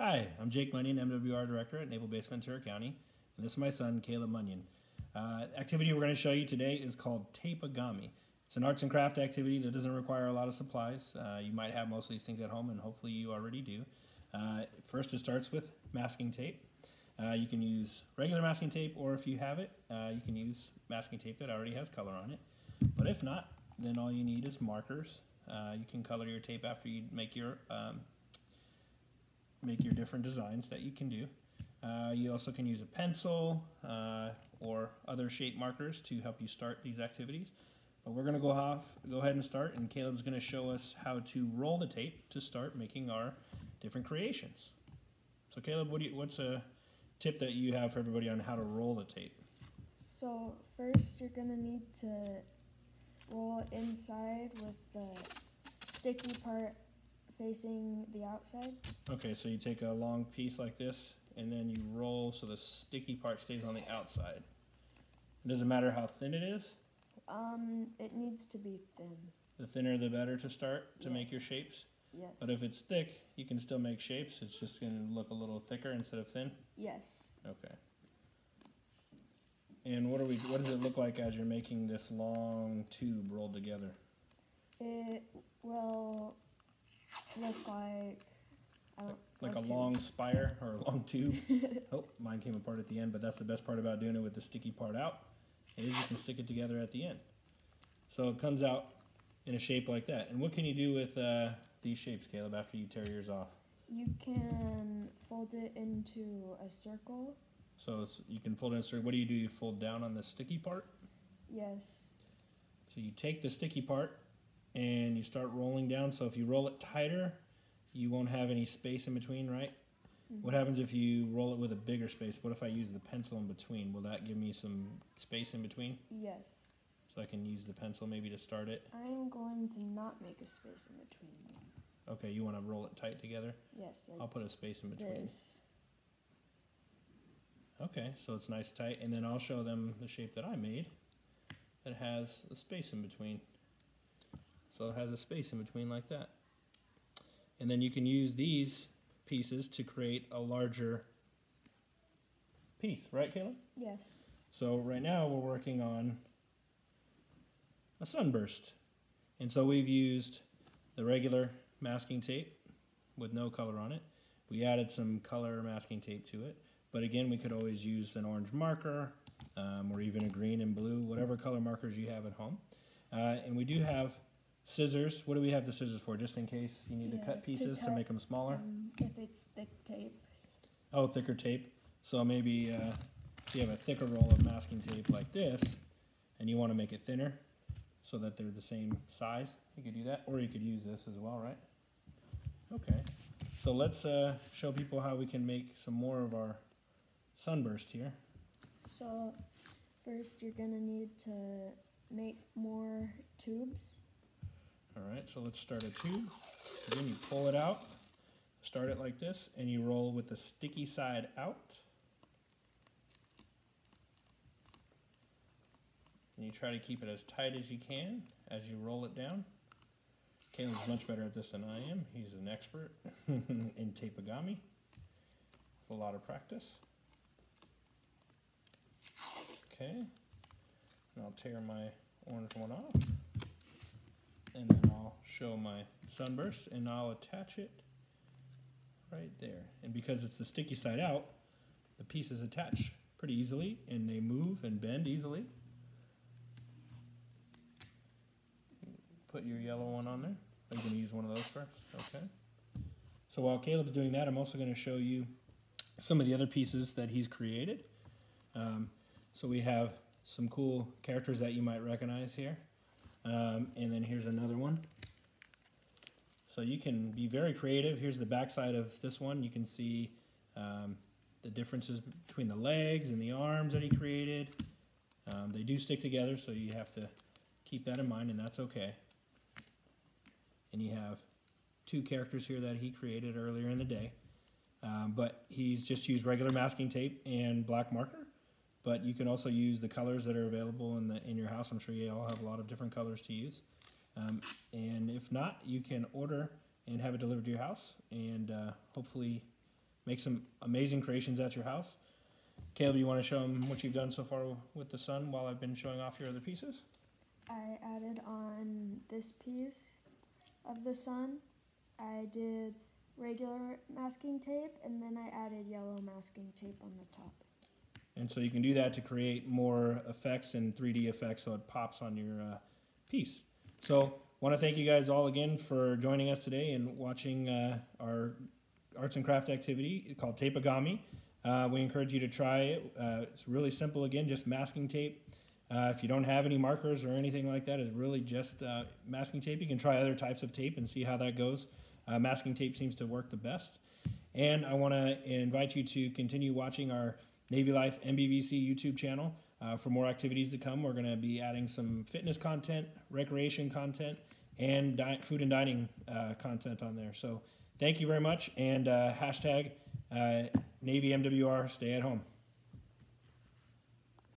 Hi, I'm Jake Munyon, MWR Director at Naval Base Ventura County, and this is my son, Caleb Munyon. Activity we're going to show you today is called Tapigami. It's an arts and craft activity that doesn't require a lot of supplies. You might have most of these things at home, and hopefully you already do. First, it starts with masking tape. You can use regular masking tape, or if you have it, you can use masking tape that already has color on it. But if not, then all you need is markers. You can color your tape after you make your different designs that you can do. You also can use a pencil or other shape markers to help you start these activities. But we're going to go ahead and start, and Caleb's going to show us how to roll the tape to start making our different creations. So Caleb, what's a tip that you have for everybody on how to roll the tape? So first you're going to need to roll it inside with the sticky part facing the outside. Okay, so you take a long piece like this and then you roll so the sticky part stays on the outside. It doesn't matter how thin it is? It needs to be thin. The thinner the better to start to make your shapes? Yes. But if it's thick, you can still make shapes. It's just going to look a little thicker instead of thin? Yes. Okay. And what does it look like as you're making this long tube rolled together? It will look like a long spire or a long tube. Oh, mine came apart at the end, but that's the best part about doing it with the sticky part out, is you can stick it together at the end. So it comes out in a shape like that. And what can you do with these shapes, Caleb, after you tear yours off? You can fold it into a circle. So you can fold it in a circle. What do? You fold down on the sticky part? Yes. So you take the sticky part and you start rolling down. So if you roll it tighter, you won't have any space in between, right? Mm-hmm. What happens if you roll it with a bigger space? What if I use the pencil in between? Will that give me some space in between? Yes. So I can use the pencil maybe to start it? I'm going to not make a space in between. Okay, you want to roll it tight together? Yes. I'll put a space in between. This. Okay, so it's nice tight, and then I'll show them the shape that I made that has a space in between. So it has a space in between like that. And then you can use these pieces to create a larger piece, right, Caleb? Yes. So right now we're working on a sunburst. And so we've used the regular masking tape with no color on it. We added some color masking tape to it. But again, we could always use an orange marker or even a green and blue, whatever color markers you have at home. And we do have scissors. What do we have the scissors for? Just in case you need to cut pieces to make them smaller? If it's thick tape. Oh, thicker tape. So maybe if you have a thicker roll of masking tape like this and you want to make it thinner so that they're the same size, you could do that. Or you could use this as well, right? Okay. So let's show people how we can make some more of our sunburst here. So first you're going to need to make more tubes. Alright, so let's start a tube. Again, you pull it out, start it like this, and you roll with the sticky side out. And you try to keep it as tight as you can as you roll it down. Caleb's much better at this than I am. He's an expert in Tapigami with a lot of practice. Okay, and I'll tear my orange one off. And then I'll show my sunburst and I'll attach it right there. And because it's the sticky side out, the pieces attach pretty easily and they move and bend easily. Put your yellow one on there. Are you going to use one of those first? Okay. So while Caleb's doing that, I'm also going to show you some of the other pieces that he's created. So we have some cool characters that you might recognize here. And then here's another one. So you can be very creative. Here's the back side of this one. You can see the differences between the legs and the arms that he created. They do stick together, so you have to keep that in mind, and that's okay. And you have two characters here that he created earlier in the day. But he's just used regular masking tape and black marker. But you can also use the colors that are available in your house. I'm sure you all have a lot of different colors to use. And if not, you can order and have it delivered to your house. And hopefully make some amazing creations at your house. Caleb, you want to show them what you've done so far with the sun while I've been showing off your other pieces? I added on this piece of the sun. I did regular masking tape, and then I added yellow masking tape on the top. And so you can do that to create more effects and 3D effects so it pops on your piece. So want to thank you guys all again for joining us today and watching our arts and craft activity called Tapigami. We encourage you to try it. It's really simple again, just masking tape. If you don't have any markers or anything like that, it's really just masking tape. You can try other types of tape and see how that goes. Masking tape seems to work the best. And I want to invite you to continue watching our Navy Life NBVC YouTube channel for more activities to come. We're going to be adding some fitness content, recreation content, and food and dining content on there. So thank you very much, and hashtag Navy MWR, stay at home.